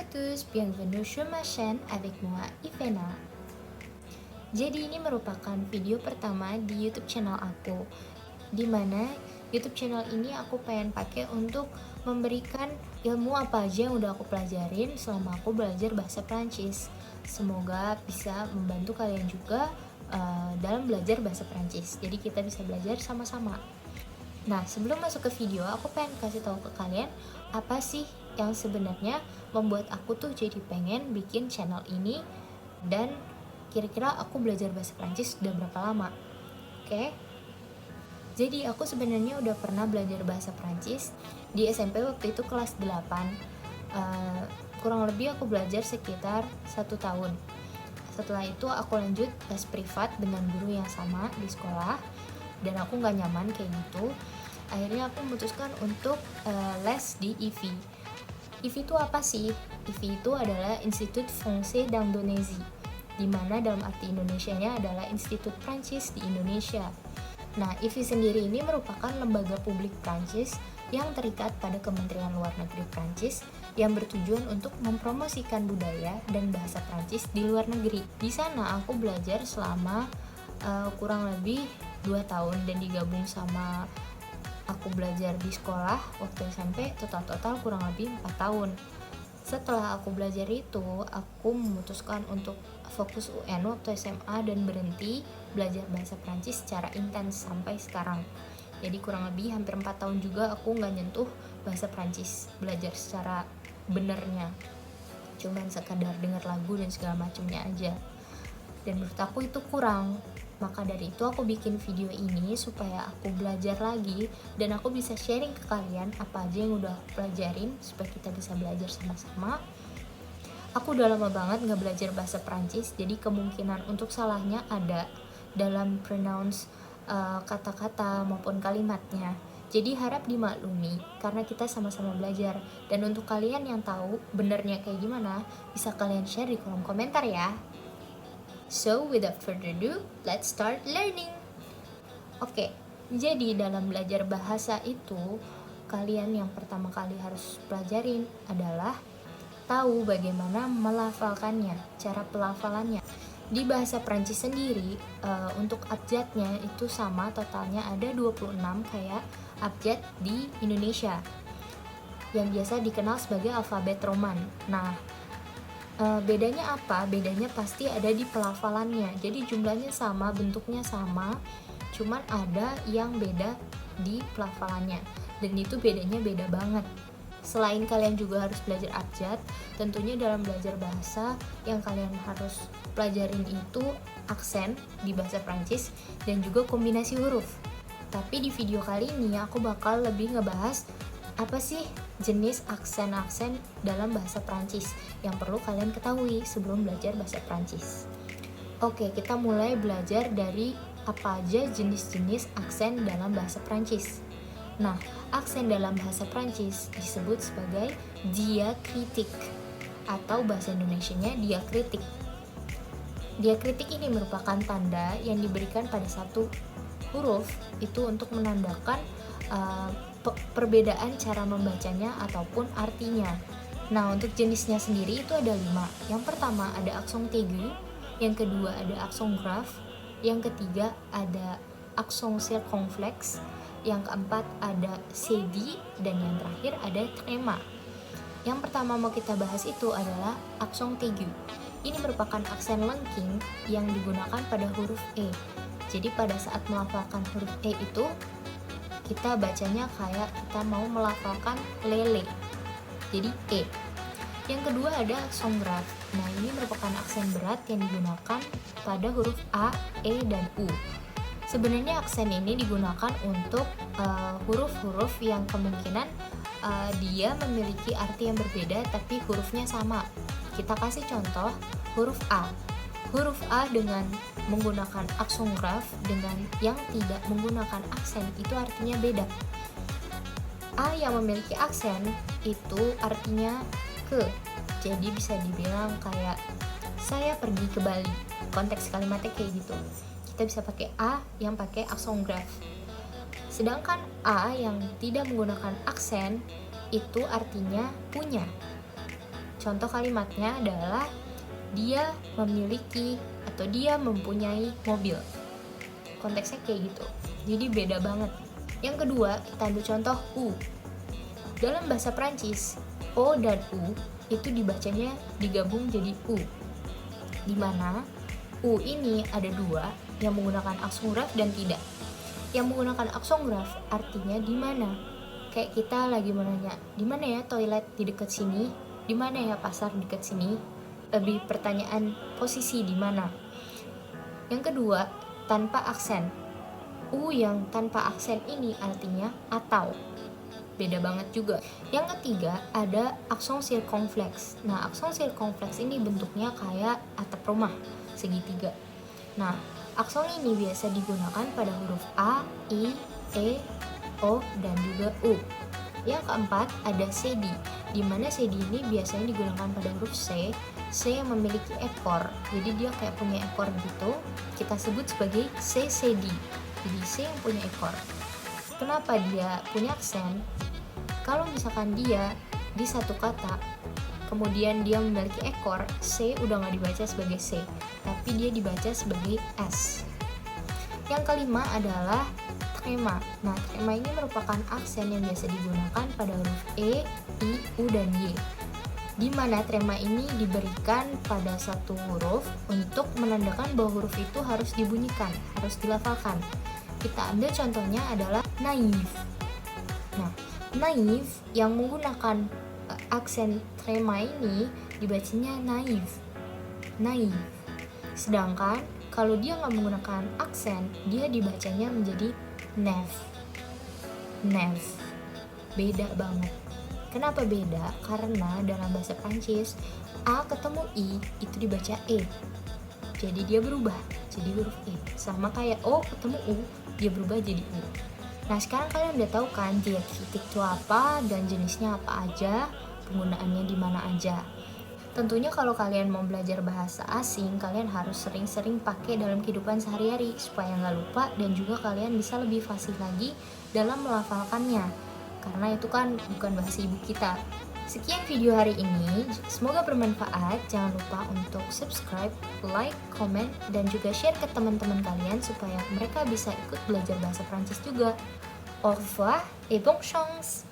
tous, bienvenue sur ma chaîne avec moi, Ivena. Jadi ini merupakan video pertama di YouTube channel aku, dimana YouTube channel ini aku pengen pakai untuk memberikan ilmu apa aja yang udah aku pelajarin selama aku belajar bahasa Prancis. Semoga bisa membantu kalian juga dalam belajar bahasa Prancis. Jadi kita bisa belajar sama-sama. Nah, sebelum masuk ke video, aku pengen kasih tahu ke kalian apa sih yang sebenarnya membuat aku tuh jadi pengen bikin channel ini, dan kira-kira aku belajar bahasa Prancis udah berapa lama. Oke? Jadi aku sebenarnya udah pernah belajar bahasa Prancis di SMP waktu itu kelas 8. Kurang lebih aku belajar sekitar 1 tahun. Setelah itu aku lanjut les privat dengan guru yang sama di sekolah, dan aku gak nyaman kayak gitu. Akhirnya aku memutuskan untuk les di IFI. IFI itu apa sih? IFI itu adalah Institut Français d'Indonésie, dimana dalam arti Indonesianya adalah Institut Prancis di Indonesia. Nah, IFI sendiri ini merupakan lembaga publik Prancis yang terikat pada Kementerian Luar Negeri Prancis yang bertujuan untuk mempromosikan budaya dan bahasa Prancis di luar negeri. Di sana aku belajar selama kurang lebih 2 tahun, dan digabung sama aku belajar di sekolah waktu SMP, total kurang lebih 4 tahun. Setelah aku belajar itu, aku memutuskan untuk fokus UN waktu SMA dan berhenti belajar bahasa Prancis secara intens sampai sekarang. Jadi kurang lebih hampir 4 tahun juga aku nggak nyentuh bahasa Prancis, belajar secara benernya. Cuman sekadar dengar lagu dan segala macamnya aja. Dan menurut aku itu kurang. Maka dari itu aku bikin video ini supaya aku belajar lagi dan aku bisa sharing ke kalian apa aja yang udah aku pelajarin supaya kita bisa belajar sama-sama. Aku udah lama banget gak belajar bahasa Prancis, jadi kemungkinan untuk salahnya ada dalam pronounce kata-kata maupun kalimatnya. Jadi harap dimaklumi karena kita sama-sama belajar. Dan untuk kalian yang tahu benernya kayak gimana, bisa kalian share di kolom komentar ya. So, without further ado, let's start learning. Oke, jadi dalam belajar bahasa itu, kalian yang pertama kali harus pelajarin adalah tahu bagaimana melafalkannya, cara pelafalannya. Di bahasa Prancis sendiri, untuk abjadnya itu sama, totalnya ada 26 kayak abjad di Indonesia, yang biasa dikenal sebagai alfabet Roman. Nah, bedanya apa? Bedanya pasti ada di pelafalannya. Jadi jumlahnya sama, bentuknya sama, cuman ada yang beda di pelafalannya, dan itu bedanya beda banget. Selain kalian juga harus belajar abjad, tentunya dalam belajar bahasa yang kalian harus pelajarin itu aksen di bahasa Prancis dan juga kombinasi huruf. Tapi di video kali ini aku bakal lebih ngebahas apa sih jenis aksen-aksen dalam bahasa Prancis yang perlu kalian ketahui sebelum belajar bahasa Prancis. Oke, kita mulai belajar dari apa aja jenis-jenis aksen dalam bahasa Prancis. Nah, aksen dalam bahasa Prancis disebut sebagai diakritik, atau bahasa Indonesianya diakritik. Diakritik ini merupakan tanda yang diberikan pada satu huruf itu untuk menandakan perbedaan cara membacanya ataupun artinya. Nah, untuk jenisnya sendiri itu ada 5. Yang pertama ada akson aigu, yang kedua ada akson grave, yang ketiga ada akson circonflexe, yang keempat ada cedi, dan yang terakhir ada trema. Yang pertama mau kita bahas itu adalah akson aigu. Ini merupakan aksen lengking yang digunakan pada huruf E. Jadi pada saat melafalkan huruf E itu kita bacanya kayak kita mau melafalkan lele, jadi E. Yang kedua ada akson grave. Nah, ini merupakan aksen berat yang digunakan pada huruf A, E, dan U. Sebenarnya aksen ini digunakan untuk huruf-huruf yang kemungkinan dia memiliki arti yang berbeda tapi hurufnya sama. Kita kasih contoh huruf A. Huruf A dengan menggunakan akson grave dengan yang tidak menggunakan aksen itu artinya beda. A yang memiliki aksen itu artinya ke. Jadi bisa dibilang kayak saya pergi ke Bali. Konteks kalimatnya kayak gitu. Kita bisa pakai A yang pakai akson grave. Sedangkan A yang tidak menggunakan aksen itu artinya punya. Contoh kalimatnya adalah dia memiliki atau dia mempunyai mobil. Konteksnya kayak gitu. Jadi beda banget. Yang kedua, kita ambil contoh U. Dalam bahasa Prancis, O dan U itu dibacanya digabung jadi U. Dimana U ini ada dua, yang menggunakan aksograf dan tidak. Yang menggunakan aksograf artinya di mana. Kayak kita lagi menanya, di mana ya toilet di dekat sini? Di mana ya pasar di dekat sini? Lebih pertanyaan posisi di mana. Yang kedua, tanpa aksen. U yang tanpa aksen ini artinya atau. Beda banget juga. Yang ketiga ada akson sirkumfleks. Nah, akson sirkumfleks ini bentuknya kayak atap rumah segitiga. Nah, akson ini biasa digunakan pada huruf A, I, E, O, dan juga U. Yang keempat ada sedi, di mana sedi ini biasanya digunakan pada huruf C yang memiliki ekor. Jadi dia kayak punya ekor gitu. Kita sebut sebagai C sedi. Jadi C yang punya ekor. Kenapa dia punya aksen? Kalau misalkan dia di satu kata, kemudian dia memiliki ekor, C udah nggak dibaca sebagai C, tapi dia dibaca sebagai S. Yang kelima adalah trema. Nah, trema ini merupakan aksen yang biasa digunakan pada huruf E, I, U, dan Y. Di mana trema ini diberikan pada satu huruf untuk menandakan bahwa huruf itu harus dibunyikan, harus dilafalkan. Kita ambil contohnya adalah naif. Nah, naif yang menggunakan aksen trema ini dibacanya naif. Naif. Sedangkan kalau dia nggak menggunakan aksen, dia dibacanya menjadi nef. Nef. Beda banget. Kenapa beda? Karena dalam bahasa Prancis A ketemu I itu dibaca E. Jadi dia berubah jadi huruf E. Sama kayak O ketemu U, dia berubah jadi U. Nah, sekarang kalian udah tahu kan diakritik itu apa dan jenisnya apa aja, penggunaannya di mana aja. Tentunya kalau kalian mau belajar bahasa asing, kalian harus sering-sering pakai dalam kehidupan sehari-hari supaya nggak lupa dan juga kalian bisa lebih fasih lagi dalam melafalkannya. Karena itu kan bukan bahasa ibu kita. Sekian video hari ini, semoga bermanfaat. Jangan lupa untuk subscribe, like, comment, dan juga share ke teman-teman kalian supaya mereka bisa ikut belajar bahasa Prancis juga. Au revoir et bonne chance!